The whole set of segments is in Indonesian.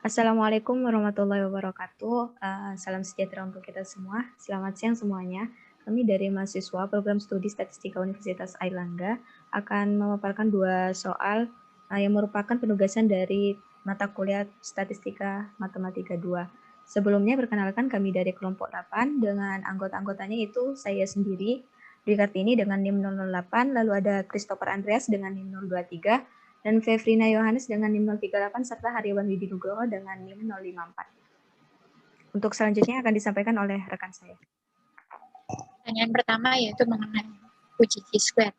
Assalamualaikum warahmatullahi wabarakatuh. Salam sejahtera untuk kita semua. Selamat siang semuanya. Kami dari mahasiswa Program Studi Statistika Universitas Airlangga akan memaparkan dua soal yang merupakan penugasan dari mata kuliah Statistika Matematika 2. Sebelumnya perkenalkan kami dari kelompok 8 dengan anggota-anggotanya itu saya sendiri, Dwi Kartini dengan NIM 008, lalu ada Christopher Andreas dengan NIM 023, dan Fevrina Yohanes dengan NIM 038 serta Haryawan Widinugroho dengan NIM 054. Untuk selanjutnya akan disampaikan oleh rekan saya. Pertanyaan pertama yaitu mengenai uji chi-square.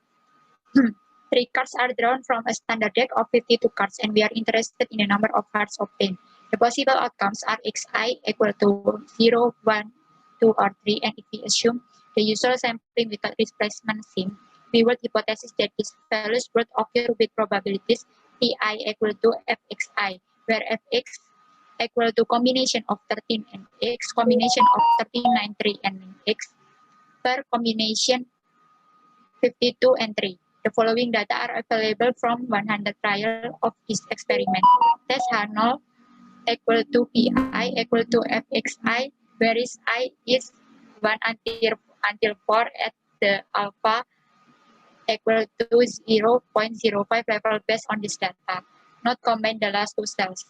3 cards are drawn from a standard deck of 52 cards and we are interested in the number of cards obtained. The possible outcomes are xi equal to 0, 1, 2, or 3, and if we assume the usual sampling without displacement sim, we would hypothesis that these values would occur with probabilities pi equal to fxi, where fx equal to combination of 13 and x, combination of 39, 3, and x, per combination 52 and 3. The following data are available from 100 trial of this experiment. Test H0 equal to pi equal to fxi, where is I is 1 until 4 at the alpha equal to 0.05 level based on this data. Not combine the last two cells.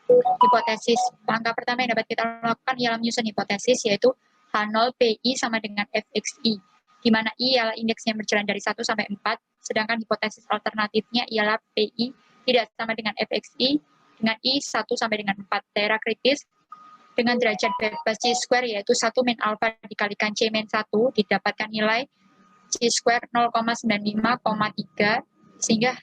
Hipotesis. Langkah pertama yang dapat kita lakukan ialah menyusun hipotesis, yaitu H0 PI sama dengan FXI, di mana I ialah indeks yang berjalan dari 1 sampai 4, sedangkan hipotesis alternatifnya ialah PI tidak sama dengan FXI, dengan I 1 sampai dengan 4. Daerah kritis dengan derajat bebas chi-square yaitu 1 min alpha dikalikan C min 1 didapatkan nilai chi-square 0,95,3, sehingga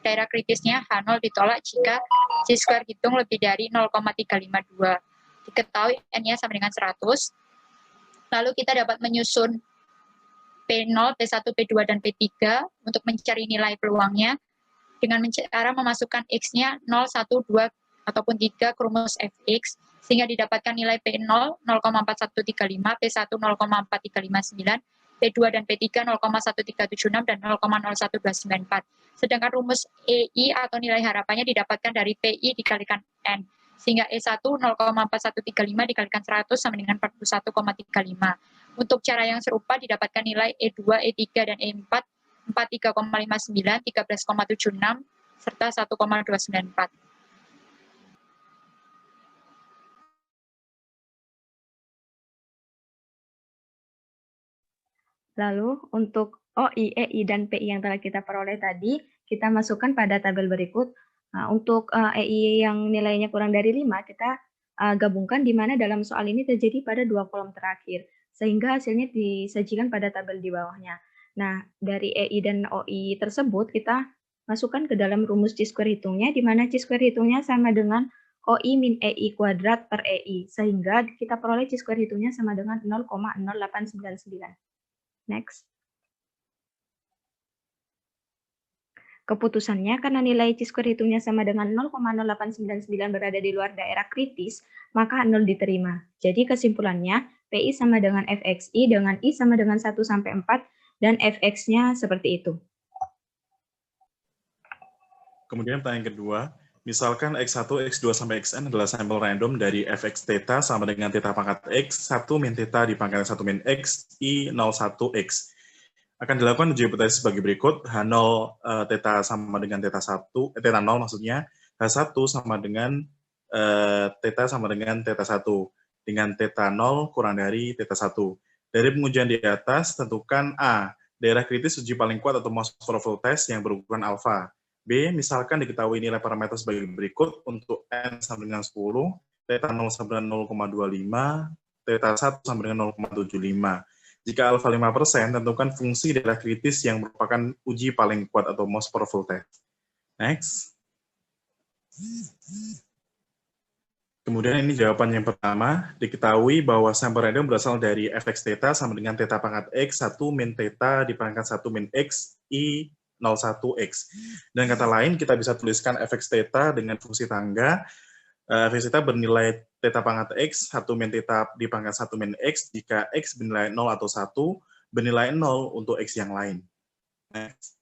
daerah kritisnya H0 ditolak jika chi-square hitung lebih dari 0,352. Diketahui N-nya sama dengan 100. Lalu kita dapat menyusun P0, P1, P2, dan P3 untuk mencari nilai peluangnya dengan cara memasukkan X-nya 0, 1, 2, ataupun 3 ke rumus Fx, sehingga didapatkan nilai P0 0,4135, P1 0,4359, P2 dan P3 0,1376 dan 0,01294. Sedangkan rumus EI atau nilai harapannya didapatkan dari PI dikalikan N, sehingga E1 0,4135 dikalikan 100 sama dengan 41,35. Untuk cara yang serupa didapatkan nilai E2, E3, dan E4 43,59, 13,76, serta 1,294. Lalu untuk OI, EI, dan PI yang telah kita peroleh tadi, kita masukkan pada tabel berikut. Untuk EI yang nilainya kurang dari 5, kita gabungkan di mana dalam soal ini terjadi pada 2 kolom terakhir, sehingga hasilnya disajikan pada tabel di bawahnya. Nah, dari EI dan OI tersebut, kita masukkan ke dalam rumus chi-square hitungnya, di mana chi-square hitungnya sama dengan OI min EI kuadrat per EI, sehingga kita peroleh chi-square hitungnya sama dengan 0,0899. Next. Keputusannya, karena nilai chi-square hitungnya sama dengan 0,0899 berada di luar daerah kritis, maka 0 diterima. Jadi kesimpulannya, PI sama dengan FXI dengan I sama dengan 1 sampai 4, dan Fx-nya seperti itu. Kemudian pertanyaan kedua, misalkan X1, X2, sampai Xn adalah sampel random dari fx theta sama dengan theta pangkat X, 1 min theta dipangkat 1 min X, I 01X. Akan dilakukan uji hipotesis sebagai berikut, H0 theta sama dengan theta 1, theta 0 maksudnya, H1 sama dengan theta sama dengan theta 1, dengan theta 0 kurang dari theta 1. Dari pengujian di atas, tentukan A, daerah kritis uji paling kuat atau most probable test yang berukuran alfa. B, misalkan diketahui nilai parameter sebagai berikut untuk N sama dengan 10, theta 0 sama dengan 0,25, theta 1 sama dengan 0,75. Jika alfa 5%, tentukan fungsi daerah kritis yang merupakan uji paling kuat atau most probable test. Next. Kemudian ini jawaban yang pertama, diketahui bahwa sampel random berasal dari fx theta sama dengan theta pangkat X, 1 min theta dipangkat 1 min X, I 01X. Dan kata lain, kita bisa tuliskan fx theta dengan fungsi tangga, fx theta bernilai theta pangkat X, 1 min theta dipangkat 1 min X, jika X bernilai 0 atau 1, bernilai 0 untuk X yang lain. Next.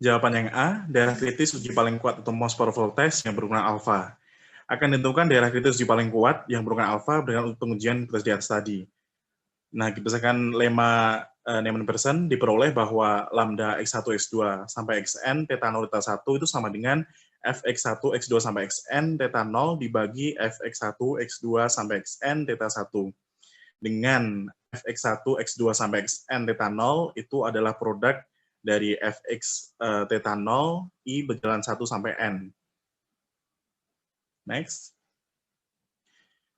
Jawaban yang A, daerah kritis uji paling kuat atau most powerful test yang berukuran alfa. Akan ditentukan daerah kritis uji paling kuat yang berukuran alfa dengan pengujian di atas tadi. Nah, berdasarkan lemma Neyman-Pearson diperoleh bahwa lambda x1, x2 sampai xn, theta 0, theta 1 itu sama dengan fx1, x2 sampai xn, theta 0 dibagi fx1, x2 sampai xn, theta 1. Dengan fx1, x2 sampai xn, theta 0 itu adalah produk dari fx theta 0, i berjalan 1 sampai n. Next.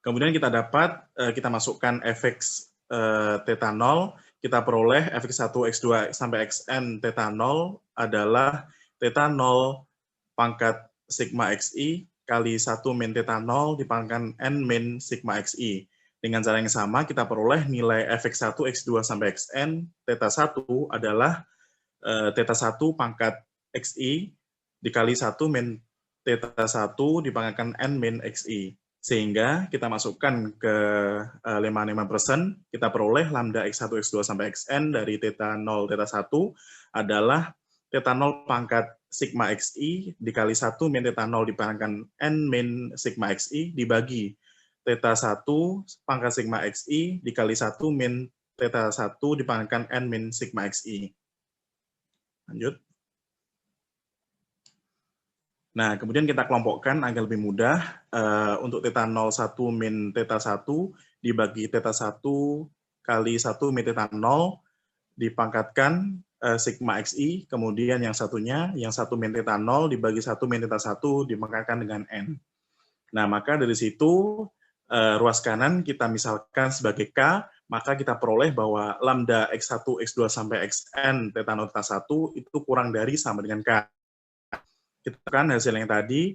Kemudian kita dapat, kita masukkan fx theta 0, kita peroleh fx1, x2 sampai xn theta 0 adalah theta 0 pangkat sigma xi kali 1 min theta 0 dipangkat n min sigma xi. Dengan cara yang sama, kita peroleh nilai fx1, x2 sampai xn theta 1 adalah theta 1 pangkat xi dikali 1 min theta 1 dipangkatkan n min xi. Sehingga kita masukkan ke lemma Neyman-Pearson, kita peroleh lambda x1, x2 sampai xn dari theta 0, theta 1 adalah theta 0 pangkat sigma xi dikali 1 min theta 0 dipangkatkan n min sigma xi dibagi theta 1 pangkat sigma xi dikali 1 min theta 1 dipangkatkan n min sigma xi. Lanjut. Nah, kemudian kita kelompokkan agar lebih mudah. Untuk theta 0, 1 min theta 1 dibagi theta 1 kali 1 min theta 0 dipangkatkan sigma xi, kemudian yang satunya, yang 1 min theta 0 dibagi 1 min theta 1 dipangkatkan dengan n. Nah, maka dari situ ruas kanan kita misalkan sebagai K, maka kita peroleh bahwa lambda x1, x2 sampai xn theta 0, theta 1 itu kurang dari sama dengan K. Kita kan hasil yang tadi,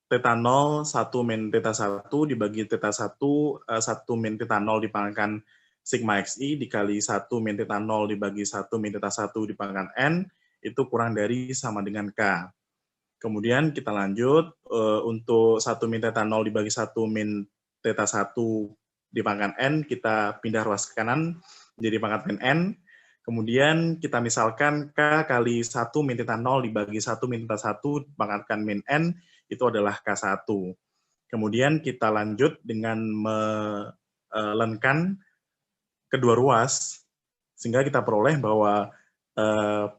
theta 0, 1 min theta 1 dibagi theta 1, 1 min theta 0 dipangkatkan sigma xi dikali 1 min theta 0 dibagi 1 min theta 1 dipangkatkan n, itu kurang dari sama dengan K. Kemudian kita lanjut, untuk 1 min theta 0 dibagi 1 min theta 1 dipangkatkan n, kita pindah ruas ke kanan menjadi pangkat min n. Kemudian kita misalkan K kali 1 min theta 0 dibagi 1 min theta 1 dipangkatkan min n, itu adalah K1. Kemudian kita lanjut dengan melenkan kedua ruas, sehingga kita peroleh bahwa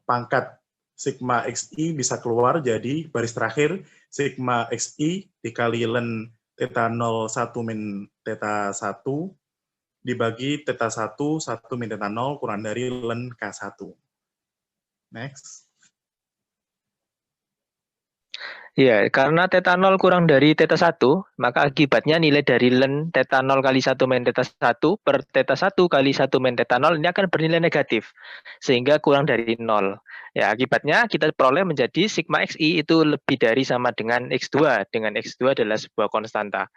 pangkat sigma xi bisa keluar jadi baris terakhir sigma xi dikali len theta 0, 1 min theta 1 dibagi theta 1, 1 min theta 0 kurang dari len K1. Next. Ya, karena theta 0 kurang dari theta 1, maka akibatnya nilai dari len theta 0 kali 1 min theta 1 per theta 1 kali 1 min theta 0 ini akan bernilai negatif, sehingga kurang dari 0. Ya, akibatnya kita peroleh menjadi sigma xi itu lebih dari sama dengan x2, dengan x2 adalah sebuah konstanta.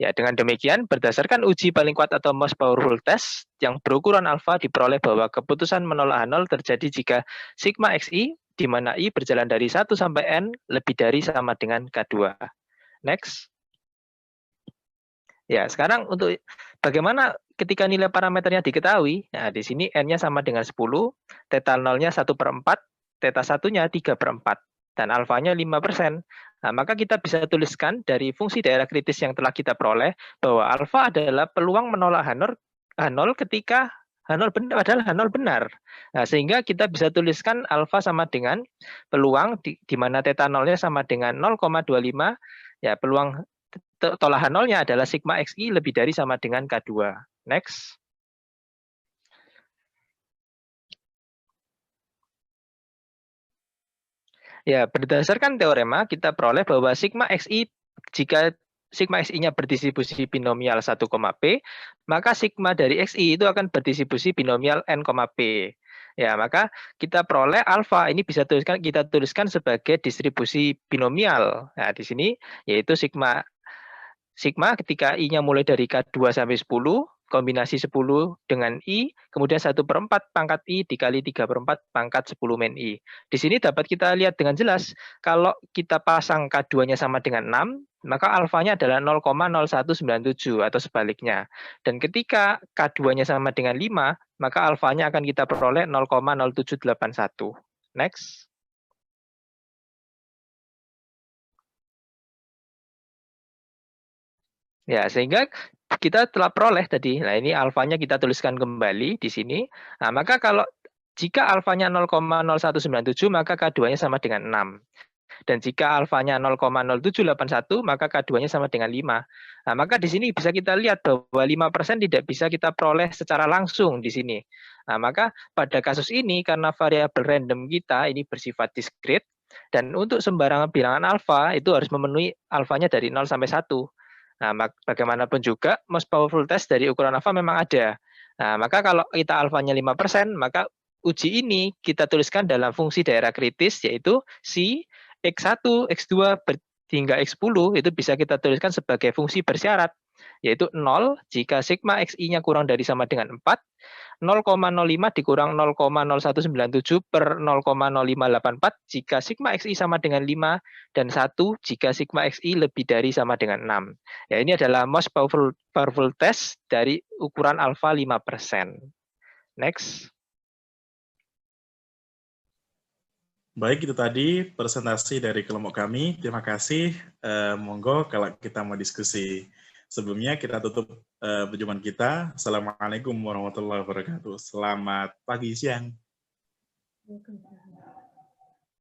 Ya, dengan demikian, berdasarkan uji paling kuat atau most powerful test yang berukuran alfa diperoleh bahwa keputusan menolak H0 terjadi jika sigma xi di mana I berjalan dari 1 sampai N lebih dari sama dengan K2. Next. Ya, sekarang untuk bagaimana ketika nilai parameternya diketahui, nah di sini N-nya sama dengan 10, theta 0-nya 1/4, theta 1-nya 3/4, dan alfanya 5%. Nah, maka kita bisa tuliskan dari fungsi daerah kritis yang telah kita peroleh, bahwa alfa adalah peluang menolak H0 ketika H0 benar, padahal H0 benar. Nah, sehingga kita bisa tuliskan alfa sama dengan peluang di mana theta 0-nya sama dengan 0,25, ya peluang tolak H0-nya adalah sigma xi lebih dari sama dengan K2. Next. Ya, berdasarkan teorema kita peroleh bahwa sigma xi jika sigma xi-nya berdistribusi binomial 1, P, maka sigma dari xi itu akan berdistribusi binomial n, P. Ya, maka kita peroleh alfa ini bisa kita tuliskan sebagai distribusi binomial. Nah, di sini yaitu sigma ketika I-nya mulai dari K2 sampai 10, kombinasi 10 dengan I, kemudian 1/4 pangkat I dikali 3/4 pangkat 10 min I. Di sini dapat kita lihat dengan jelas, kalau kita pasang K2-nya sama dengan 6, maka alfanya adalah 0,0197 atau sebaliknya. Dan ketika K2-nya sama dengan 5, maka alfanya akan kita peroleh 0,0781. Next. Ya, sehingga kita telah peroleh tadi. Nah, ini alfanya kita tuliskan kembali di sini. Nah, maka kalau jika alfanya 0,0197, maka K2-nya sama dengan 6. Dan jika alfanya 0,0781, maka K2-nya sama dengan 5. Nah, maka di sini bisa kita lihat bahwa 5% tidak bisa kita peroleh secara langsung di sini. Nah, maka pada kasus ini, karena variabel random kita ini bersifat discrete, dan untuk sembarangan bilangan alfa, itu harus memenuhi alfanya dari 0 sampai 1. Nah, bagaimanapun juga, most powerful test dari ukuran alfa memang ada. Nah, maka kalau kita alfanya 5%, maka uji ini kita tuliskan dalam fungsi daerah kritis, yaitu si X1, X2 hingga X10 itu bisa kita tuliskan sebagai fungsi bersyarat, yaitu 0 jika sigma XI-nya kurang dari sama dengan 4, 0,05 dikurang 0,0197 per 0,0584 jika sigma XI sama dengan 5, dan 1 jika sigma XI lebih dari sama dengan 6. Ya, ini adalah most powerful test dari ukuran alfa 5%. Next. Baik, itu tadi presentasi dari kelompok kami. Terima kasih. Monggo kalau kita mau diskusi. Sebelumnya kita tutup perjumpaan kita. Assalamualaikum warahmatullahi wabarakatuh. Selamat pagi, siang.